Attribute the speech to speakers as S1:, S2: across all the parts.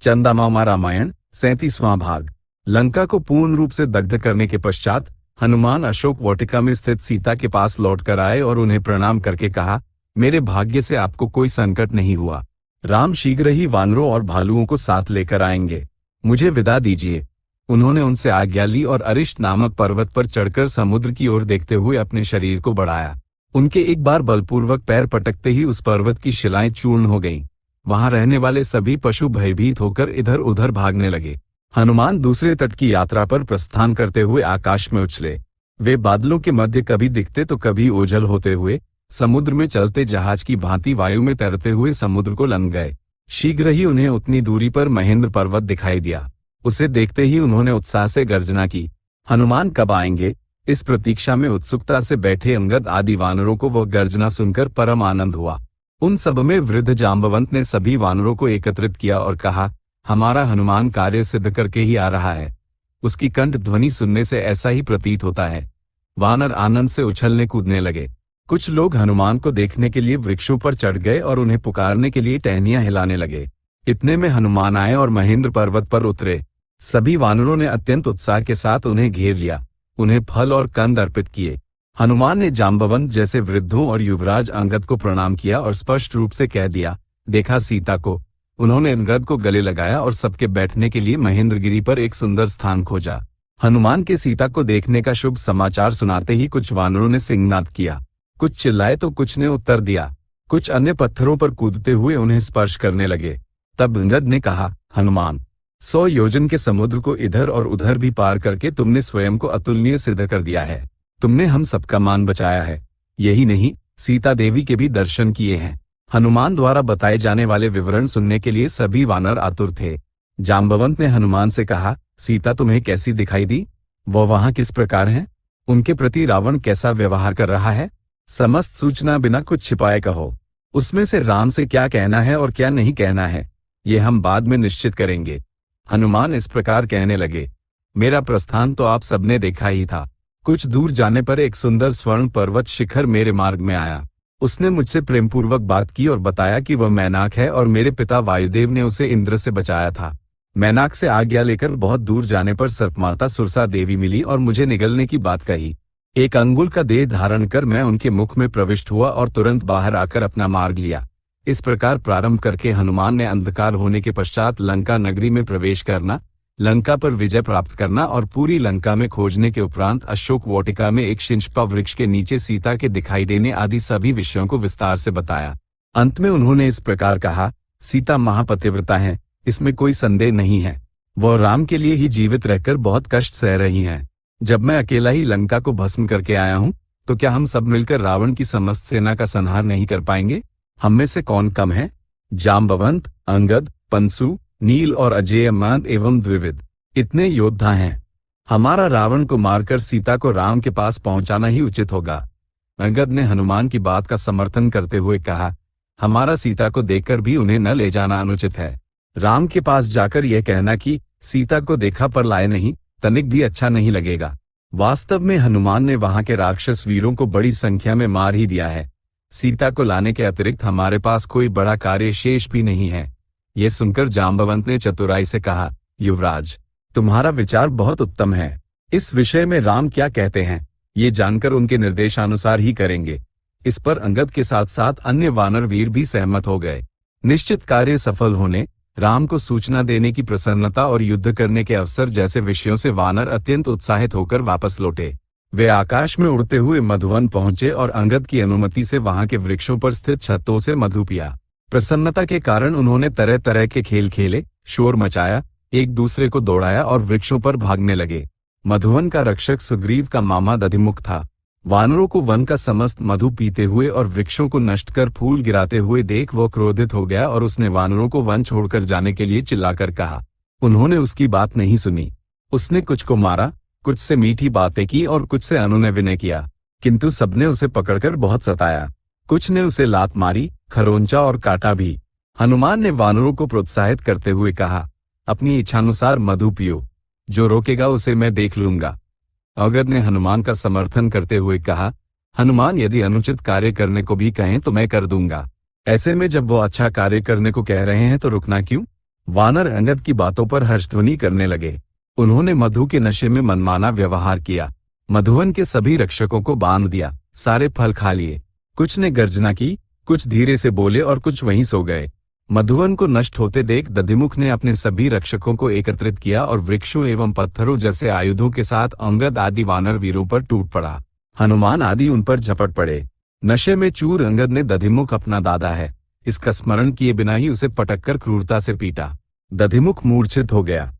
S1: चंदामामा रामायण 37वां भाग। लंका को पूर्ण रूप से दग्ध करने के पश्चात हनुमान अशोक वाटिका में स्थित सीता के पास लौटकर आए और उन्हें प्रणाम करके कहा, मेरे भाग्य से आपको कोई संकट नहीं हुआ। राम शीघ्र ही वानरों और भालुओं को साथ लेकर आएंगे, मुझे विदा दीजिए। उन्होंने उनसे आज्ञा ली और अरिष्ट नामक पर्वत पर चढ़कर समुद्र की ओर देखते हुए अपने शरीर को बढ़ाया। उनके एक बार बलपूर्वक पैर पटकते ही उस पर्वत की शिलाएं चूर्ण हो गईं। वहां रहने वाले सभी पशु भयभीत होकर इधर उधर भागने लगे। हनुमान दूसरे तट की यात्रा पर प्रस्थान करते हुए आकाश में उछले। वे बादलों के मध्य कभी दिखते तो कभी ओझल होते हुए समुद्र में चलते जहाज की भांति वायु में तैरते हुए समुद्र को लंघ गए। शीघ्र ही उन्हें उतनी दूरी पर महेंद्र पर्वत दिखाई दिया। उसे देखते ही उन्होंने उत्साह से गर्जना की। हनुमान कब आएंगे, इस प्रतीक्षा में उत्सुकता से बैठे अंगद आदि वानरों को वह गर्जना सुनकर परम आनंद हुआ। उन सब में वृद्ध जाम्बवंत ने सभी वानरों को एकत्रित किया और कहा, हमारा हनुमान कार्य सिद्ध करके ही आ रहा है। उसकी कंठ ध्वनि सुनने से ऐसा ही प्रतीत होता है। वानर आनंद से उछलने कूदने लगे। कुछ लोग हनुमान को देखने के लिए वृक्षों पर चढ़ गए और उन्हें पुकारने के लिए टहनियां हिलाने लगे। इतने में हनुमान आए और महेंद्र पर्वत पर उतरे। सभी वानरों ने अत्यंत उत्साह के साथ उन्हें घेर लिया, उन्हें फल और कंद अर्पित किए। हनुमान ने जाम्बवंत जैसे वृद्धों और युवराज अंगद को प्रणाम किया और स्पष्ट रूप से कह दिया, देखा सीता को। उन्होंने अंगद को गले लगाया और सबके बैठने के लिए महेंद्रगिरी पर एक सुंदर स्थान खोजा। हनुमान के सीता को देखने का शुभ समाचार सुनाते ही कुछ वानरों ने सिंहनाद किया। कुछ चिल्लाए तो कुछ ने उत्तर दिया। कुछ अन्य पत्थरों पर कूदते हुए उन्हें स्पर्श करने लगे। तब अंगद ने कहा, हनुमान, 100 योजन के समुद्र को इधर और उधर भी पार करके तुमने स्वयं को अतुलनीय सिद्ध कर दिया है। तुमने हम सबका मान बचाया है। यही नहीं, सीता देवी के भी दर्शन किए हैं। हनुमान द्वारा बताए जाने वाले विवरण सुनने के लिए सभी वानर आतुर थे। जाम्बवंत ने हनुमान से कहा, सीता तुम्हें कैसी दिखाई दी? वह वहां किस प्रकार है? उनके प्रति रावण कैसा व्यवहार कर रहा है? समस्त सूचना बिना कुछ छिपाए कहो। उसमें से राम से क्या कहना है और क्या नहीं कहना है, ये हम बाद में निश्चित करेंगे। हनुमान इस प्रकार कहने लगे, मेरा प्रस्थान तो आप सबने देखा ही था। कुछ दूर जाने पर एक सुंदर स्वर्ण पर्वत शिखर मेरे मार्ग में आया। उसने मुझसे प्रेमपूर्वक बात की और बताया कि वह मैनाक है और मेरे पिता वायुदेव ने उसे इंद्र से बचाया था। मैनाक से आज्ञा लेकर बहुत दूर जाने पर सर्पमाता सुरसा देवी मिली और मुझे निगलने की बात कही। 1 अंगुल का देह धारण कर मैं उनके मुख में प्रविष्ट हुआ और तुरंत बाहर आकर अपना मार्ग लिया। इस प्रकार प्रारंभ करके हनुमान ने अंधकार होने के पश्चात लंका नगरी में प्रवेश करना, लंका पर विजय प्राप्त करना और पूरी लंका में खोजने के उपरांत अशोक वाटिका में एक शिंशपा वृक्ष के नीचे सीता के दिखाई देने आदि सभी विषयों को विस्तार से बताया। अंत में उन्होंने इस प्रकार कहा, सीता महापतिव्रता है, इसमें कोई संदेह नहीं है। वह राम के लिए ही जीवित रहकर बहुत कष्ट सह रही हैं। जब मैं अकेला ही लंका को भस्म करके आया हूँ, तो क्या हम सब मिलकर रावण की समस्त सेना का संहार नहीं कर पाएंगे? हम में से कौन कम है? जाम्बवंत, अंगद, पंसु, नील और अजेयमांत एवं द्विविद, इतने योद्धा हैं। हमारा रावण को मारकर सीता को राम के पास पहुंचाना ही उचित होगा। अंगद ने हनुमान की बात का समर्थन करते हुए कहा, हमारा सीता को देखकर भी उन्हें न ले जाना अनुचित है। राम के पास जाकर यह कहना कि सीता को देखा पर लाए नहीं, तनिक भी अच्छा नहीं लगेगा। वास्तव में हनुमान ने वहां के राक्षस वीरों को बड़ी संख्या में मार ही दिया है। सीता को लाने के अतिरिक्त हमारे पास कोई बड़ा कार्य शेष भी नहीं है। यह सुनकर जाम्बवंत ने चतुराई से कहा, युवराज, तुम्हारा विचार बहुत उत्तम है। इस विषय में राम क्या कहते हैं, ये जानकर उनके निर्देशानुसार ही करेंगे। इस पर अंगद के साथ साथ अन्य वानर वीर भी सहमत हो गए। निश्चित कार्य सफल होने, राम को सूचना देने की प्रसन्नता और युद्ध करने के अवसर जैसे विषयों से वानर अत्यंत उत्साहित होकर वापस लौटे। वे आकाश में उड़ते हुए मधुवन पहुंचे और अंगद की अनुमति से वहां के वृक्षों पर स्थित छत्तों से मधु पिया। प्रसन्नता के कारण उन्होंने तरह तरह के खेल खेले, शोर मचाया, एक दूसरे को दौड़ाया और वृक्षों पर भागने लगे। मधुवन का रक्षक सुग्रीव का मामा दधिमुख था। वानरों को वन का समस्त मधु पीते हुए और वृक्षों को नष्ट कर फूल गिराते हुए देख वो क्रोधित हो गया और उसने वानरों को वन छोड़कर जाने के लिए चिल्लाकर कहा। उन्होंने उसकी बात नहीं सुनी। उसने कुछ को मारा, कुछ से मीठी बातें की और कुछ से अनुनय विनय किया, किंतु सबने उसे पकड़कर बहुत सताया। कुछ ने उसे लात मारी, खरोंचा और काटा भी। हनुमान ने वानरों को प्रोत्साहित करते हुए कहा, अपनी इच्छानुसार मधु पियो, जो रोकेगा उसे मैं देख लूंगा। अंगद ने हनुमान का समर्थन करते हुए कहा, हनुमान यदि अनुचित कार्य करने को भी कहें तो मैं कर दूंगा। ऐसे में जब वो अच्छा कार्य करने को कह रहे हैं तो रुकना क्यों? वानर अंगद की बातों पर हर्षध्वनि करने लगे। उन्होंने मधु के नशे में मनमाना व्यवहार किया, मधुवन के सभी रक्षकों को बांध दिया, सारे फल खा लिए। कुछ ने गर्जना की, कुछ धीरे से बोले और कुछ वहीं सो गए। मधुवन को नष्ट होते देख दधिमुख ने अपने सभी रक्षकों को एकत्रित किया और वृक्षों एवं पत्थरों जैसे आयुधों के साथ अंगद आदि वानर वीरों पर टूट पड़ा। हनुमान आदि उन पर झपट पड़े। नशे में चूर अंगद ने दधिमुख अपना दादा है, इसका स्मरण किए बिना ही उसे पटककर क्रूरता से पीटा। दधिमुख मूर्छित हो गया।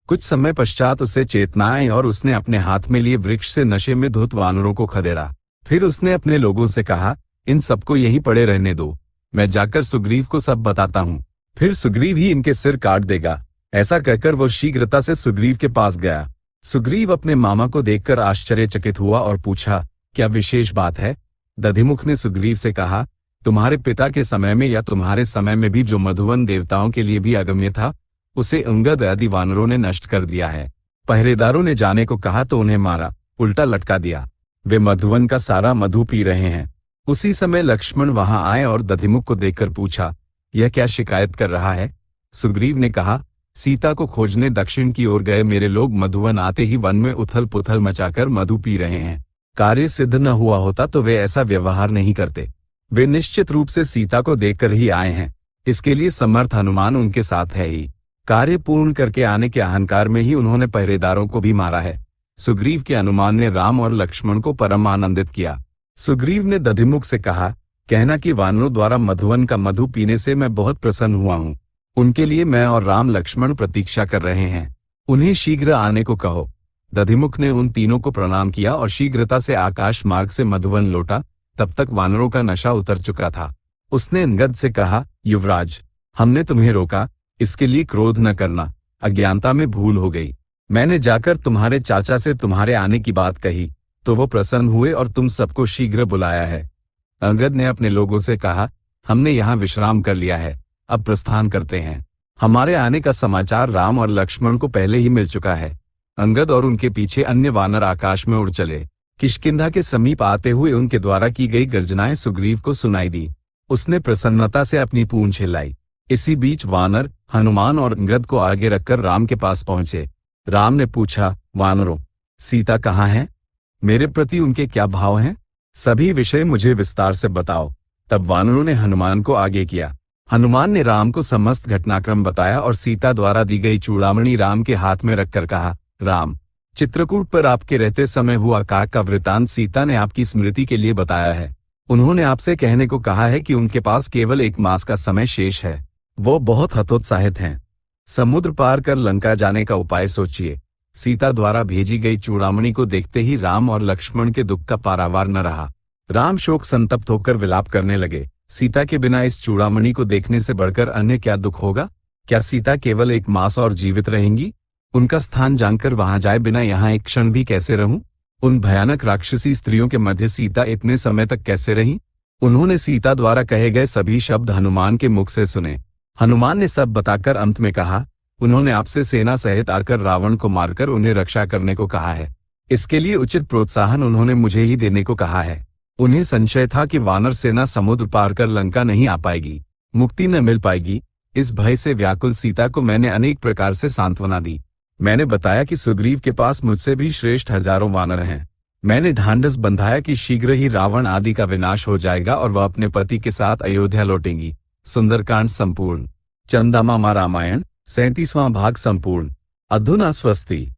S1: कुछ समय पश्चात उसे चेतना आई और उसने अपने हाथ में लिए वृक्ष से नशे में धुत वानरों को खदेड़ा। फिर उसने अपने लोगों से कहा, इन सबको यहीं पड़े रहने दो, मैं जाकर सुग्रीव को सब बताता हूँ, फिर सुग्रीव ही इनके सिर काट देगा। ऐसा कहकर वो शीघ्रता से सुग्रीव के पास गया। सुग्रीव अपने मामा को देखकर आश्चर्यचकित हुआ और पूछा, क्या विशेष बात है? दधिमुख ने सुग्रीव से कहा, तुम्हारे पिता के समय में या तुम्हारे समय में भी जो मधुवन देवताओं के लिए भी अगम्य था, उसे अंगद आदि वानरों ने नष्ट कर दिया है। पहरेदारों ने जाने को कहा तो उन्हें मारा, उल्टा लटका दिया। वे मधुवन का सारा मधु पी रहे हैं। उसी समय लक्ष्मण वहां आए और दधिमुख को देखकर पूछा, यह क्या शिकायत कर रहा है? सुग्रीव ने कहा, सीता को खोजने दक्षिण की ओर गए मेरे लोग मधुवन आते ही वन में उथल पुथल मचाकर मधु पी रहे हैं। कार्य सिद्ध न हुआ होता तो वे ऐसा व्यवहार नहीं करते। वे निश्चित रूप से सीता को देखकर ही आए हैं। इसके लिए समर्थ हनुमान उनके साथ है ही। कार्य पूर्ण करके आने के अहंकार में ही उन्होंने पहरेदारों को भी मारा है। सुग्रीव के अनुमान ने राम और लक्ष्मण को परम आनंदित किया। सुग्रीव ने दधिमुख से कहा, कहना कि वानरों द्वारा मधुवन का मधु पीने से मैं बहुत प्रसन्न हुआ हूँ। उनके लिए मैं और राम लक्ष्मण प्रतीक्षा कर रहे हैं, उन्हें शीघ्र आने को कहो। दधिमुख ने उन तीनों को प्रणाम किया और शीघ्रता से आकाश मार्ग से मधुवन लौटा। तब तक वानरों का नशा उतर चुका था। उसने अंगद से कहा, युवराज, हमने तुम्हें रोका, इसके लिए क्रोध न करना, अज्ञानता में भूल हो गई। मैंने जाकर तुम्हारे चाचा से तुम्हारे आने की बात कही तो वो प्रसन्न हुए और तुम सबको शीघ्र बुलाया है। अंगद ने अपने लोगों से कहा, हमने यहाँ विश्राम कर लिया है, अब प्रस्थान करते हैं। हमारे आने का समाचार राम और लक्ष्मण को पहले ही मिल चुका है। अंगद और उनके पीछे अन्य वानर आकाश में उड़ चले। किष्किंधा के समीप आते हुए उनके द्वारा की गई गर्जनाएं सुग्रीव को सुनाई दी। उसने प्रसन्नता से अपनी पूंछ हिलाई। इसी बीच वानर हनुमान और अंगद को आगे रखकर राम के पास पहुंचे। राम ने पूछा, वानरों, सीता कहाँ है? मेरे प्रति उनके क्या भाव हैं? सभी विषय मुझे विस्तार से बताओ। तब वानरों ने हनुमान को आगे किया। हनुमान ने राम को समस्त घटनाक्रम बताया और सीता द्वारा दी गई चूड़ामणि राम के हाथ में रखकर कहा, राम, चित्रकूट पर आपके रहते समय हुआ काक का वृतांत सीता ने आपकी स्मृति के लिए बताया है। उन्होंने आपसे कहने को कहा है कि उनके पास केवल 1 मास का समय शेष है। वो बहुत हतोत्साहित हैं। समुद्र पार कर लंका जाने का उपाय सोचिए। सीता द्वारा भेजी गई चूड़ामणि को देखते ही राम और लक्ष्मण के दुख का पारावार न रहा। राम शोक संतप्त होकर विलाप करने लगे। सीता के बिना इस चूड़ामणि को देखने से बढ़कर अन्य क्या दुख होगा? क्या सीता केवल 1 मास और जीवित रहेंगी? उनका स्थान जानकर वहां जाए बिना यहाँ एक क्षण भी कैसे रहूं? उन भयानक राक्षसी स्त्रियों के मध्य सीता इतने समय तक कैसे रही? उन्होंने सीता द्वारा कहे गए सभी शब्द हनुमान के मुख से सुने। हनुमान ने सब बताकर अंत में कहा, उन्होंने आपसे सेना सहित आकर रावण को मारकर उन्हें रक्षा करने को कहा है। इसके लिए उचित प्रोत्साहन उन्होंने मुझे ही देने को कहा है। उन्हें संशय था कि वानर सेना समुद्र पार कर लंका नहीं आ पाएगी, मुक्ति न मिल पाएगी। इस भय से व्याकुल सीता को मैंने अनेक प्रकार से सांत्वना दी। मैंने बताया कि सुग्रीव के पास मुझसे भी श्रेष्ठ हजारों वानर हैं। मैंने ढांढस बंधाया कि शीघ्र ही रावण आदि का विनाश हो जाएगा और वह अपने पति के साथ अयोध्या लौटेंगी। सुंदरकांड संपूर्ण। चंदामामा रामायण 37वां भाग संपूर्ण। अधुना स्वस्ति।